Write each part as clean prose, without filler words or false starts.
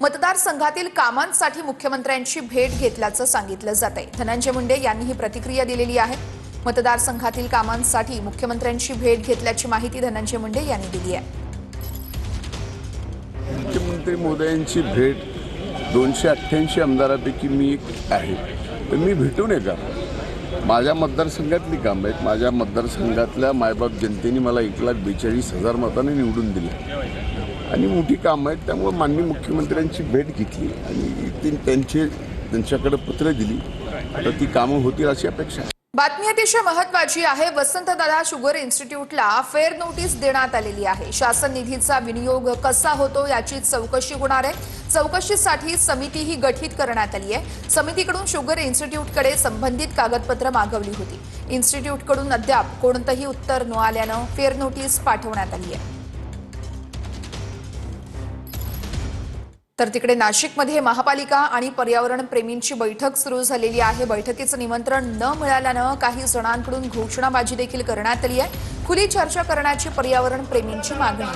मतदारसंघातील कामांसाठी मुख्यमंत्र्यांची भेट घेतल्याचं सांगितलं जातंय। धनंजय मुंडे यांनी ही प्रतिक्रिया दिलेली आहे। मतदारसंघातील कामांसाठी मुख्यमंत्र्यांची भेट घेतल्याची माहिती धनंजय मुंडे यांनी दिली आहे। मुख्यमंत्री मोदयांची भेट 288 आमदारांपैकी मी एक आहे, तर मी भेटू नये का? माझ्या मतदारसंघातली कामं आहेत। माझ्या मतदारसंघातल्या मायबाप जनतेने मला 1,42,000 मतांनी निवडून दिले आणि मोठी कामं आहेत, त्यामुळे माननीय मुख्यमंत्र्यांची भेट घेतली आणि त्यांच्याकडे पत्र दिली। आता ती कामं होतील अशी अपेक्षा आहे। बातमी अतिशय महत्त्वाची आहे। वसंतदादा शुगर इन्स्टिट्यूटला फेअर नोटीस देण्यात आलेली आहे। शासन निधीचा विनियोग कसा होतो याची चौकशी होणार आहे। चौकशीसाठी समितीही गठीत करण्यात आली आहे। समितीकडून शुगर इन्स्टिट्यूटकडे संबंधित कागदपत्र मागवली होती। इन्स्टिट्यूटकडून अद्याप कोणतेही उत्तर न आल्यानं फेअर नोटीस पाठवण्यात आली आहे। तर तिकडे नाशिकमध्ये महापालिका आणि पर्यावरण प्रेमींची बैठक सुरू झालेली आहे। बैठकीचं निमंत्रण न मिळाल्यानं काही जणांकडून घोषणाबाजी देखील करण्यात आली आहे। खुली चर्चा करण्याची पर्यावरण प्रेमींची मागणी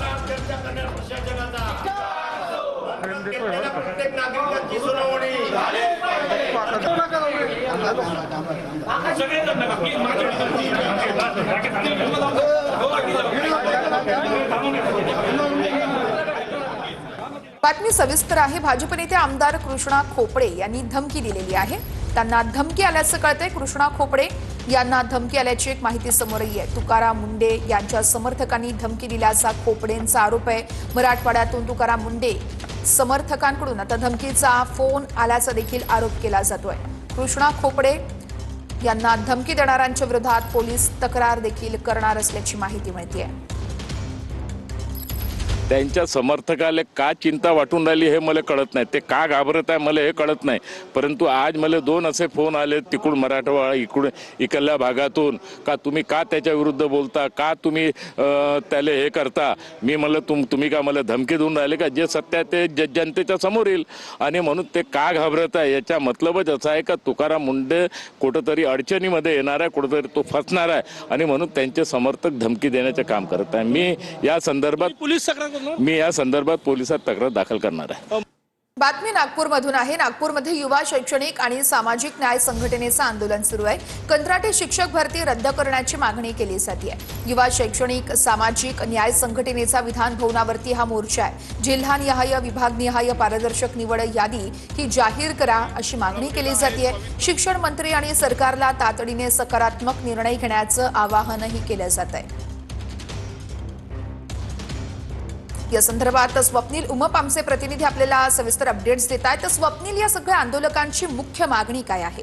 बातमी सविस्तर आहे। भाजप नेते आमदार कृष्णा खोपडे यांनी धमकी दिलेली आहे। त्यांना धमकी आल्याचं कळतंय। कृष्णा खोपडे यांना धमकी आल्याची एक माहिती समोर येते आहे। तुकाराम मुंडे यांच्या समर्थकांनी धमकी दिल्याचा खोपडेंचा आरोप आहे। मराठवाड्यातून तुकाराम मुंडे समर्थकांकडून आता धमकीचा फोन आल्याचा देखील आरोप केला जातोय। कृष्णा खोपडे यांना धमकी देणाऱ्यांच्या विरोधात पोलीस तक्रार देखील करणार असल्याची माहिती मिळते आहे। त्यांच्या समर्थकाला का चिंता वाटून राहिली हे मला कळत नाही। ते का घाबरत आहे मला हे कळत नाही। परंतु आज मला 2 असे फोन आले तिकडून मराठवाडा इकडल्या भागातून का तुम्ही का त्याच्या विरुद्ध बोलता, का तुम्ही त्याला हे करता। मी मला तुम्ही का मला धमकी देऊन राहिले का? जे सत्य आहे ते जनतेच्या समोर येईल आणि म्हणून ते का घाबरत आहे याचा मतलबच असा आहे का तुकाराम मुंडे कुठेतरी अडचणीमध्ये येणार आहे, कुठेतरी तो फसणार आहे आणि म्हणून त्यांचे समर्थक धमकी देण्याचे काम करत आहे। मी या संदर्भात पोलिसात तक्रार दाखल करणार आहे। बातमी नागपूरमधून आहे। नागपूरमध्ये युवा शैक्षणिक आणि सामाजिक न्याय संघटनेचं आंदोलन सुरू आहे। कंत्राटी शिक्षक भरती रद्द करण्याची मागणी केली जाते आहे। युवा शैक्षणिक सामाजिक न्याय संघटनेचा विधान भवनावरती हा मोर्चा आहे। जिल्हानिहाय विभागनिहाय पारदर्शक निवड यादी ही जाहीर करा अशी मागणी केली जाते आहे। शिक्षण मंत्री आणि सरकारला तातडीने सकारात्मक निर्णय घेण्याचं आवाहनही केलं जात आहे। या संदर्भात स्वप्नील उमप आमचे प्रतिनिधी आपल्याला सविस्तर अपडेट्स देत आहेत। तर स्वप्नील, या सगळ्या आंदोलकांची मुख्य मागणी काय आहे?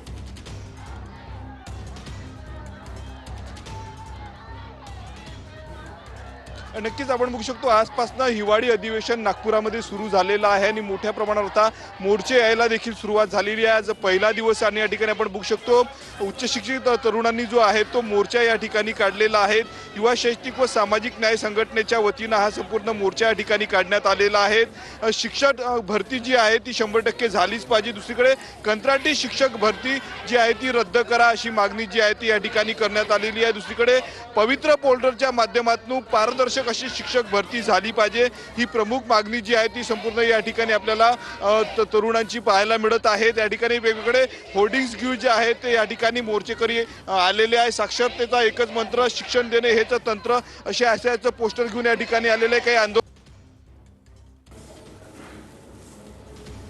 नक्कीच आपण बघू शकतो आजपासून हिवाळी अधिवेशन नागपुरामध्ये सुरू झालेलं आहे आणि मोठ्या प्रमाणावर आता मोर्चे यायला देखील सुरुवात झालेली आहे। आज पहिला दिवस आणि या ठिकाणी आपण बघू शकतो उच्च शिक्षित तरुणांनी जो आहे तो मोर्चा या ठिकाणी काढलेला आहे। युवा शैक्षणिक व सामाजिक न्याय संघटनेच्या वतीनं हा संपूर्ण मोर्चा या ठिकाणी काढण्यात आलेला आहे। शिक्षक भरती जी आहे ती 100% झालीच पाहिजे। दुसरीकडे कंत्राटी शिक्षक भरती जी आहे ती रद्द करा अशी मागणी जी आहे ती या ठिकाणी करण्यात आलेली आहे। दुसरीकडे पवित्र पोर्टलच्या माध्यमातून पारदर्शक अशी शिक्षक भरती झाली पाहिजे ही प्रमुख मागणी जी आहे ती संपूर्ण या ठिकाणी आपल्याला तरुणांची पाहायला मिळत आहे। त्या ठिकाणी वेगवेगळे होर्डिंग्स घेऊन जे आहेत ते या ठिकाणी मोर्चेकरी आलेले आहे। साक्षरतेचा एकच मंत्र, शिक्षण देणे हेच तंत्र असे आशयाचं पोस्टर घेऊन या ठिकाणी आलेले काही आंदोलन।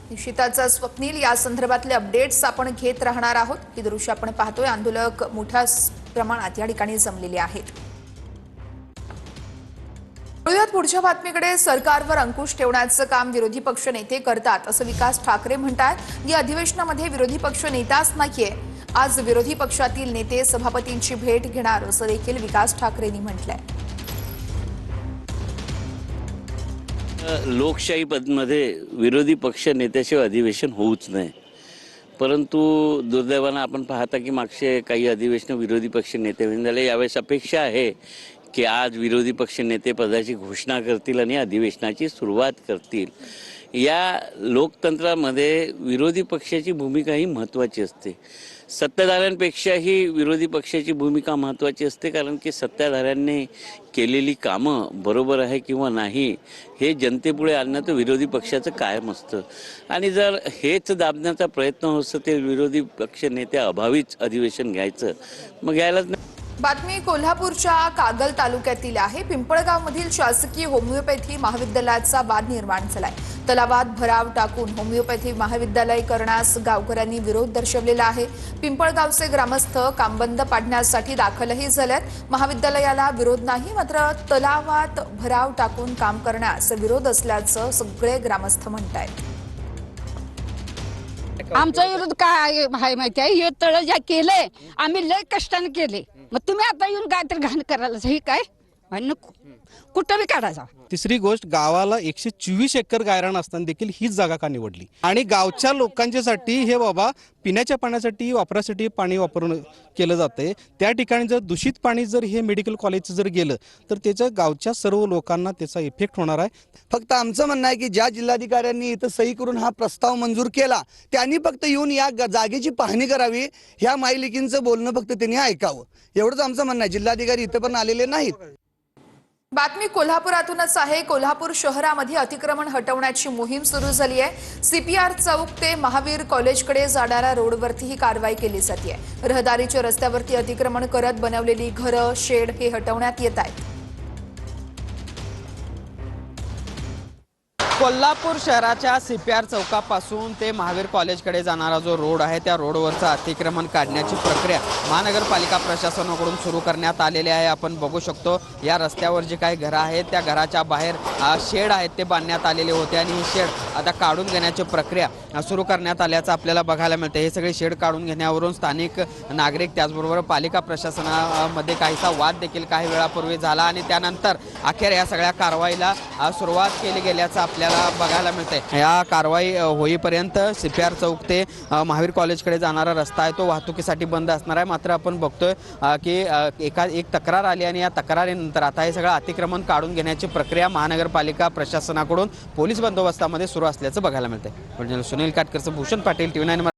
निश्चितच स्वप्नील, या संदर्भातले अपडेट्स आपण घेत राहणार आहोत। ही दृश्य आपण पाहतोय, आंदोलक मोठ्या प्रमाणात या ठिकाणी जमलेले आहेत। पुढच्या बातमीकडे, सरकारवर अंकुश ठेवण्याचं काम विरोधी पक्ष नेते करतात असं विकास ठाकरे म्हणतात। या अधिवेशनामध्ये विरोधी पक्ष नेताच नाहीये। आज विरोधी पक्षातील नेते सभापतींची भेट घेणार असं देखील विकास ठाकरेंनी म्हटलंय। लोकशाहीमध्ये विरोधी पक्ष नेत्याशिवाय अधिवेशन होऊच नये। परंतु दुर्दैवानं आपण पाहता की मागचे काही अधिवेशन विरोधी पक्ष नेते होऊन झाले। यावेळेस अपेक्षा आहे की आज विरोधी पक्ष नेते पदाची घोषणा करतील आणि अधिवेशनाची सुरुवात करतील। या लोकतंत्रामध्ये विरोधी पक्षाची भूमिका ही महत्त्वाची असते. सत्ताधाऱ्यांपेक्षाही विरोधी पक्षाची भूमिका महत्त्वाची असते, कारण की सत्ताधाऱ्यांनी केलेली कामं बरोबर आहे किंवा नाही हे जनतेपुढे आणणं तर विरोधी पक्षाचं कायम असतं. आणि जर हेच दाबण्याचा प्रयत्न होत असेल तर विरोधी पक्ष नेत्या अभावीच अधिवेशन घ्यायचं, मग घ्यायलाच नाही. बातमी कोल्हापूरच्या कागल तालुक्यातील आहे. पिंपळगावमधील शासकीय होमिओपॅथी महाविद्यालयाचा वाद निर्माण झालाय. तलावात भराव टाकून होमिओपॅथी महाविद्यालय करण्यास गावकऱ्यांनी विरोध दर्शवलेला आहे. पिंपळगावचे ग्रामस्थ काम बंद पाडण्यासाठी दाखलही झाल्यात. महाविद्यालयाला विरोध नाही, मात्र तलावात भराव टाकून काम करण्यास विरोध असल्याचं सगळे ग्रामस्थ म्हणतायत. आमचा विरोध काय आहे माहिती आहे? हे तळ ज्या केलंय आम्ही लय कष्टाने केले, मग तुम्ही आता येऊन काय तर घाण करायला हे काय नको, कुठं बी काढायचा. तिसरी गोष्ट, गावाला 124 एकर गायरान असताना देखील हीच जागा का निवडली? आणि गावच्या लोकांच्यासाठी हे बाबा पिण्याच्या पाण्यासाठी वापरासाठी पाणी वापरून केलं जाते. त्या ठिकाणी जर दूषित पाणी जर हे मेडिकल कॉलेजचं जर गेलं तर त्याचं गावच्या सर्व लोकांना त्याचा इफेक्ट होणार आहे. फक्त आमचं म्हणणं आहे की ज्या जिल्हाधिकाऱ्यांनी इथं सही करून हा प्रस्ताव मंजूर केला त्यांनी फक्त येऊन या जागेची पाहणी करावी, ह्या माईलिकींचं बोलणं फक्त त्यांनी ऐकावं, एवढंच आमचं म्हणणं आहे. जिल्हाधिकारी इथं पण आलेले नाहीत. बातमी कोल्हापुरातूनच आहे. कोल्हापूर शहरामध्ये अतिक्रमण हटवण्याची मोहीम सुरू झाली आहे. सीपीआर चौक ते महावीर कॉलेजकडे जाणाऱ्या रोडवरती ही कारवाई केली जाते. रहदारीच्या रस्त्यावरती अतिक्रमण करत बनवलेली घरं, शेड हे हटवण्यात येत आहेत. कोल्हापूर शहराच्या सीपीआर चौकापासून ते महावीर कॉलेजकडे जाणारा जो रोड आहे त्या रोडवरचं अतिक्रमण काढण्याची प्रक्रिया महानगरपालिका प्रशासनाकडून सुरू करण्यात आलेली आहे. आपण बघू शकतो या रस्त्यावर जे काही घरं आहेत त्या घराच्या बाहेर शेड आहेत ते बांधण्यात आलेले होते आणि ही शेड आता काढून घेण्याची प्रक्रिया सुरू करण्यात आल्याचं आपल्याला बघायला मिळते. हे सगळे शेड काढून घेण्यावरून स्थानिक नागरिक त्याचबरोबर पालिका प्रशासनामध्ये काहीसा वाद देखील काही वेळापूर्वी झाला आणि त्यानंतर अखेर या सगळ्या कारवाईला सुरुवात केली गेल्याचं आपल्याला बघायला मिळते. या कारवाई होईपर्यंत सीपीआर चौक ते महावीर कॉलेजकडे जाणारा रस्ता आहे तो वाहतुकीसाठी बंद असणार आहे. मात्र आपण बघतोय की एक तक्रार आली आणि या तक्रारीनंतर आता हे सगळं अतिक्रमण काढून घेण्याची प्रक्रिया महानगरपालिका प्रशासनाकडून पोलीस बंदोबस्तामध्ये सुरू असल्याचं बघायला मिळते. सुनील काटकरचं, भूषण पाटील, TV9.